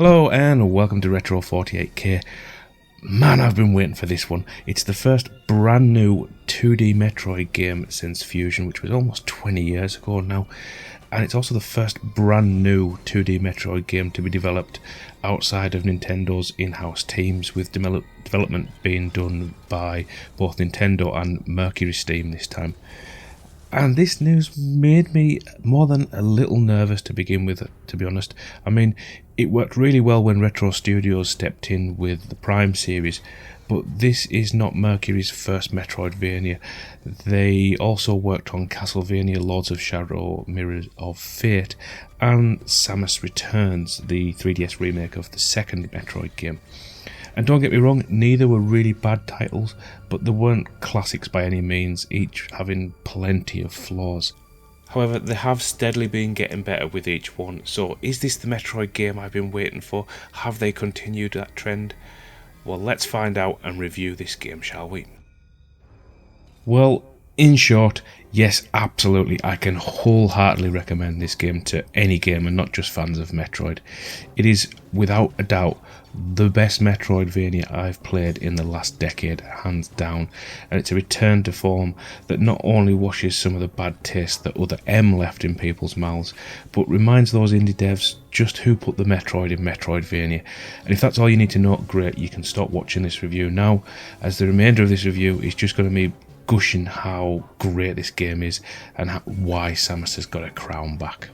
Hello and welcome to Retro 48K. Man, I've been waiting for this one. It's the first brand new 2D Metroid game since Fusion, which was almost 20 years ago now. And it's also the first brand new 2D Metroid game to be developed outside of Nintendo's in-house teams, with development being done by both Nintendo and Mercury Steam this time. And this news made me more than a little nervous to begin with, to be honest. I mean, it worked really well when Retro Studios stepped in with the Prime series, but this is not Mercury's first Metroidvania. They also worked on Castlevania Lords of Shadow, Mirrors of Fate, and Samus Returns, the 3DS remake of the second Metroid game. And don't get me wrong, neither were really bad titles, but they weren't classics by any means, each having plenty of flaws. However, they have steadily been getting better with each one, so is this the Metroid game I've been waiting for? Have they continued that trend? Well, let's find out and review this game, shall we? Well, in short, yes, absolutely, I can wholeheartedly recommend this game to any gamer, not just fans of Metroid. It is, without a doubt, the best Metroidvania I've played in the last decade, hands down, and it's a return to form that not only washes some of the bad taste that other M left in people's mouths, but reminds those indie devs just who put the Metroid in Metroidvania. And if that's all you need to know, great, you can stop watching this review now, as the remainder of this review is just going to be gushing how great this game is and why Samus has got a crown back.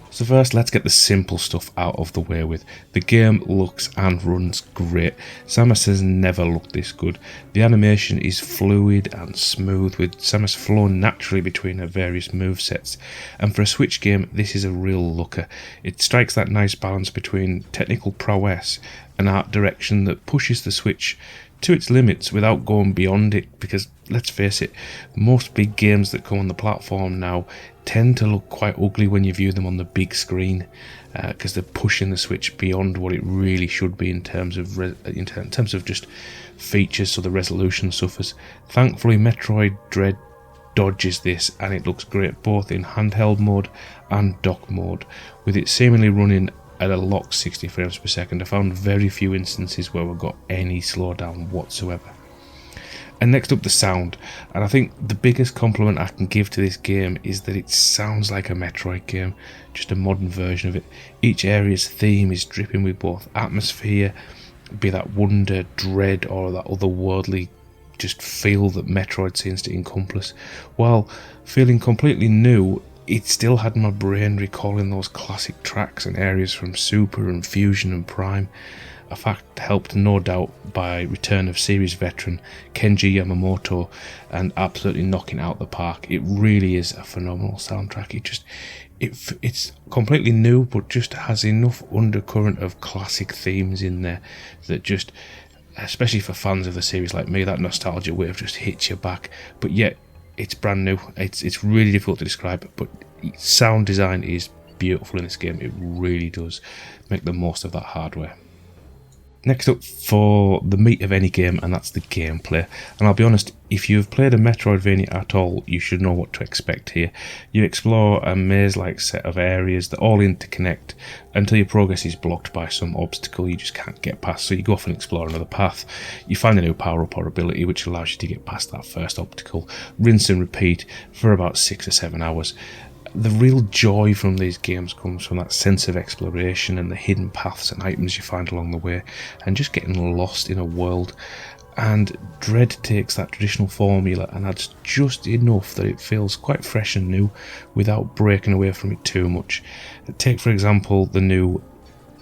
So first, let's get the simple stuff out of the way with. The game looks and runs great. Samus has never looked this good. The animation is fluid and smooth, with Samus flowing naturally between her various movesets. And for a Switch game, this is a real looker. It strikes that nice balance between technical prowess and art direction that pushes the Switch to its limits without going beyond it, because let's face it, most big games that come on the platform now tend to look quite ugly when you view them on the big screen, because they're pushing the Switch beyond what it really should be in terms of just features, so the resolution suffers. Thankfully, Metroid Dread dodges this, and it looks great both in handheld mode and dock mode, with it seemingly running at a locked 60 frames per second. I found very few instances where we got any slowdown whatsoever. And next up, the sound. And I think the biggest compliment I can give to this game is that it sounds like a Metroid game, just a modern version of it. Each area's theme is dripping with both atmosphere, be that wonder, dread, or that otherworldly just feel that Metroid seems to encompass. While feeling completely new, it still had my brain recalling those classic tracks and areas from Super and Fusion and Prime, a fact helped no doubt by return of series veteran Kenji Yamamoto and absolutely knocking out the park. It really is a phenomenal soundtrack. It's completely new, but just has enough undercurrent of classic themes in there that just, especially for fans of the series like me, that nostalgia wave just hits you back. But yet it's brand new. It's really difficult to describe, but sound design is beautiful in this game. It really does make the most of that hardware. Next up for the meat of any game, and that's the gameplay. And I'll be honest, if you've played a Metroidvania at all, you should know what to expect here. You explore a maze-like set of areas that all interconnect until your progress is blocked by some obstacle you just can't get past, so you go off and explore another path. You find a new power-up or ability which allows you to get past that first obstacle. Rinse and repeat for about 6 or 7 hours. The real joy from these games comes from that sense of exploration and the hidden paths and items you find along the way, and just getting lost in a world. And Dread takes that traditional formula and adds just enough that it feels quite fresh and new without breaking away from it too much. Take, for example, the new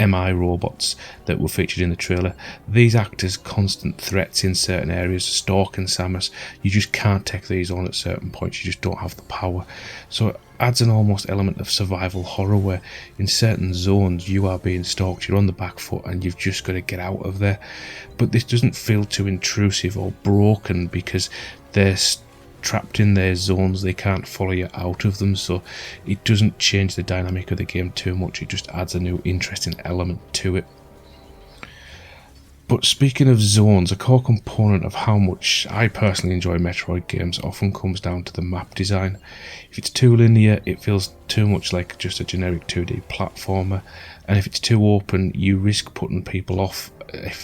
MI robots that were featured in the trailer. These act as constant threats in certain areas, stalking Samus. You just can't take these on at certain points, you just don't have the power. So it adds an almost element of survival horror where in certain zones you are being stalked, you're on the back foot and you've just got to get out of there. But this doesn't feel too intrusive or broken because they're trapped in their zones, they can't follow you out of them, so it doesn't change the dynamic of the game too much. It just adds a new interesting element to it. But speaking of zones, a core component of how much I personally enjoy Metroid games often comes down to the map design. If it's too linear, it feels too much like just a generic 2D platformer, and if it's too open, you risk putting people off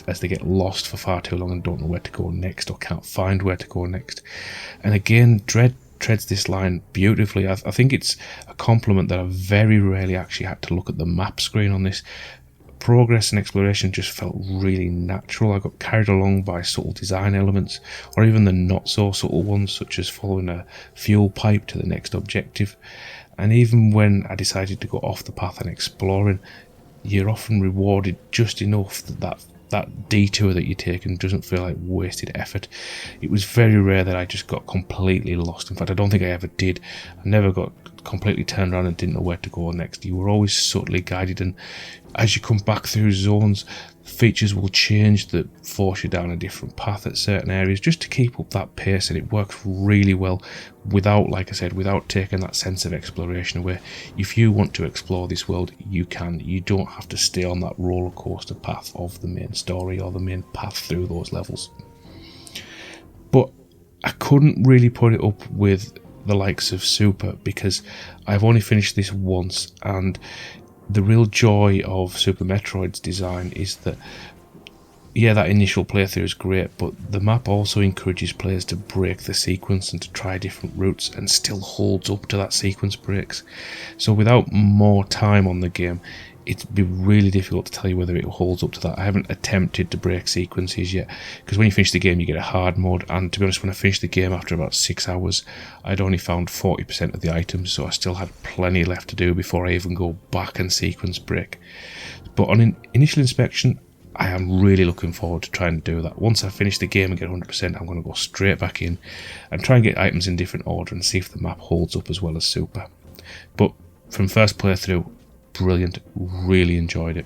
as they get lost for far too long and don't know where to go next or can't find where to go next. And again, Dread treads this line beautifully. I think it's a compliment that I've very rarely actually had to look at the map screen on this. Progress and exploration just felt really natural. I got carried along by subtle design elements, or even the not so subtle ones, such as following a fuel pipe to the next objective. And even when I decided to go off the path and exploring, you're often rewarded just enough that detour that you take and doesn't feel like wasted effort. It was very rare that I just got completely lost. In fact, I don't think I ever did. I never got completely turned around and didn't know where to go next. You were always subtly guided, and as you come back through zones, features will change that force you down a different path at certain areas just to keep up that pace, and it works really well without, like I said, without taking that sense of exploration away. If you want to explore this world, you can. You don't have to stay on that roller coaster path of the main story or the main path through those levels. But I couldn't really put it up with the likes of Super because I've only finished this once, and the real joy of Super Metroid's design is that, yeah, that initial playthrough is great, but the map also encourages players to break the sequence and to try different routes, and still holds up to that sequence breaks. So without more time on the game, it'd be really difficult to tell you whether it holds up to that. I haven't attempted to break sequences yet, because when you finish the game you get a hard mode, and to be honest, when I finished the game after about 6 hours, I'd only found 40% of the items, so I still had plenty left to do before I even go back and sequence break. But on an initial inspection, I am really looking forward to trying to do that. Once I finish the game and get 100%, I'm going to go straight back in and try and get items in different order and see if the map holds up as well as Super. But from first playthrough, brilliant, really enjoyed it.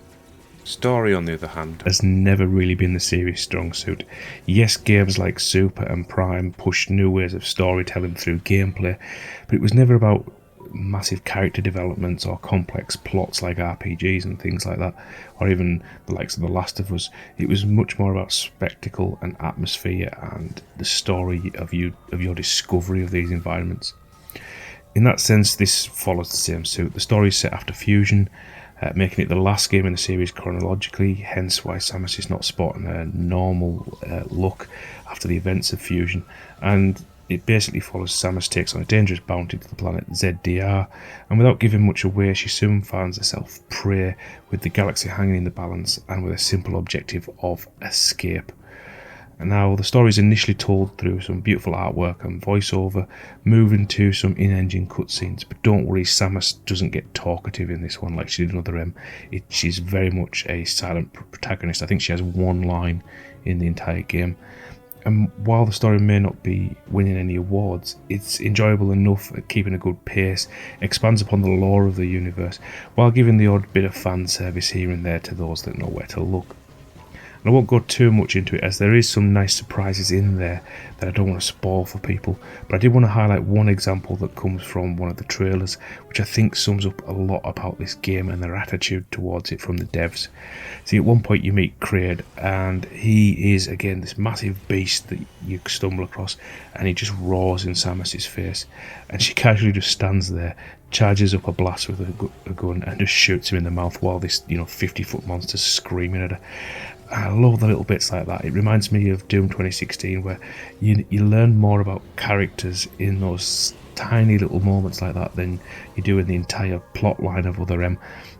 Story, on the other hand, has never really been the series' strong suit. Yes, games like Super and Prime pushed new ways of storytelling through gameplay, but it was never about massive character developments or complex plots like RPGs and things like that, or even the likes of The Last of Us. It was much more about spectacle and atmosphere and the story of your discovery of these environments. In that sense, this follows the same suit. The story is set after Fusion, making it the last game in the series chronologically, hence why Samus is not sporting a normal look after the events of Fusion. And it basically follows Samus takes on a dangerous bounty to the planet ZDR, and without giving much away, she soon finds herself prey, with the galaxy hanging in the balance and with a simple objective of escape. And now the story is initially told through some beautiful artwork and voiceover, moving to some in-engine cutscenes. But don't worry, Samus doesn't get talkative in this one like she did in Other M. She's very much a silent protagonist. I think she has one line in the entire game. And while the story may not be winning any awards, it's enjoyable enough at keeping a good pace, expands upon the lore of the universe, while giving the odd bit of fan service here and there to those that know where to look. And I won't go too much into it, as there is some nice surprises in there that I don't want to spoil for people, but I did want to highlight one example that comes from one of the trailers, which I think sums up a lot about this game and their attitude towards it from the devs. See, at one point you meet Kraid, and he is again this massive beast that you stumble across, and he just roars in Samus's face, and she casually just stands there, charges up a blast with a gun and just shoots him in the mouth while this 50-foot monster's screaming at her. I love the little bits like that. It reminds me of Doom 2016, where you learn more about characters in those tiny little moments like that than you do in the entire plot line of Other M.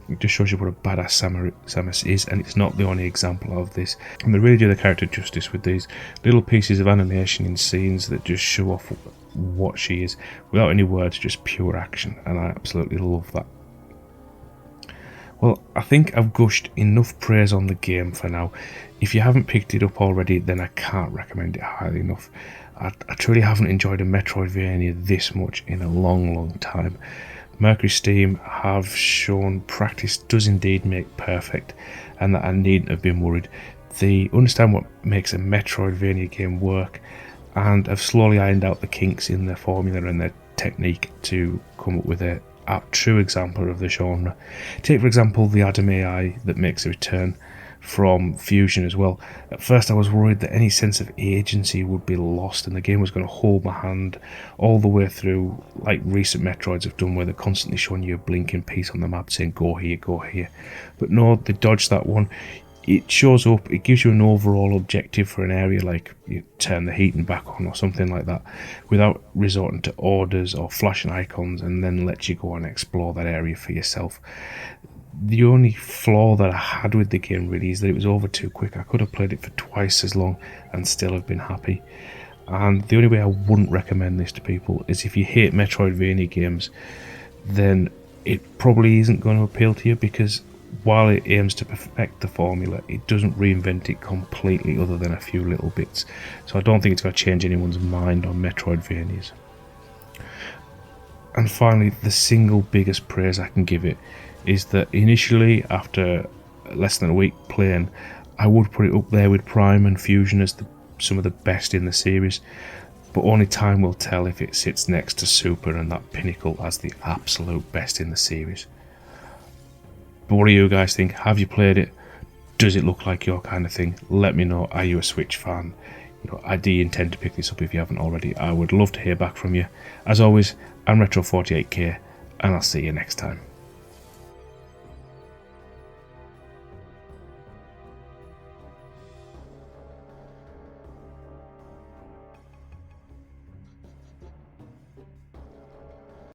It just shows you what a badass Samus is, and it's not the only example of this. And they really do the character justice with these little pieces of animation in scenes that just show off what she is, without any words, just pure action, and I absolutely love that. Well, I think I've gushed enough praise on the game for now. If you haven't picked it up already, then I can't recommend it highly enough. I truly haven't enjoyed a Metroidvania this much in a long time. Mercury Steam have shown practice does indeed make perfect, and that I needn't have been worried. They understand what makes a Metroidvania game work, and have slowly ironed out the kinks in their formula and their technique to come up with a true example of the genre. Take for example the Adam AI that makes a return. from Fusion as well. At first I was worried that any sense of agency would be lost and the game was going to hold my hand all the way through, like recent Metroids have done, where they're constantly showing you a blinking piece on the map saying go here, go here. But no, they dodged that one. It shows up, it gives you an overall objective for an area, like you turn the heating back on or something like that, without resorting to orders or flashing icons, and then lets you go and explore that area for yourself. The only flaw that I had with the game really is that it was over too quick. I could have played it for twice as long and still have been happy. And the only way I wouldn't recommend this to people is if you hate Metroidvania games, then it probably isn't going to appeal to you, because while it aims to perfect the formula, it doesn't reinvent it completely other than a few little bits. So I don't think it's going to change anyone's mind on Metroidvanias. And finally, the single biggest praise I can give it is that initially, after less than a week playing, I would put it up there with Prime and Fusion as some of the best in the series, but only time will tell if it sits next to Super and that pinnacle as the absolute best in the series. But what do you guys think? Have you played it? Does it look like your kind of thing? Let me know. Are you a Switch fan? Do you intend to pick this up if you haven't already? I would love to hear back from you. As always, I'm Retro48K, and I'll see you next time.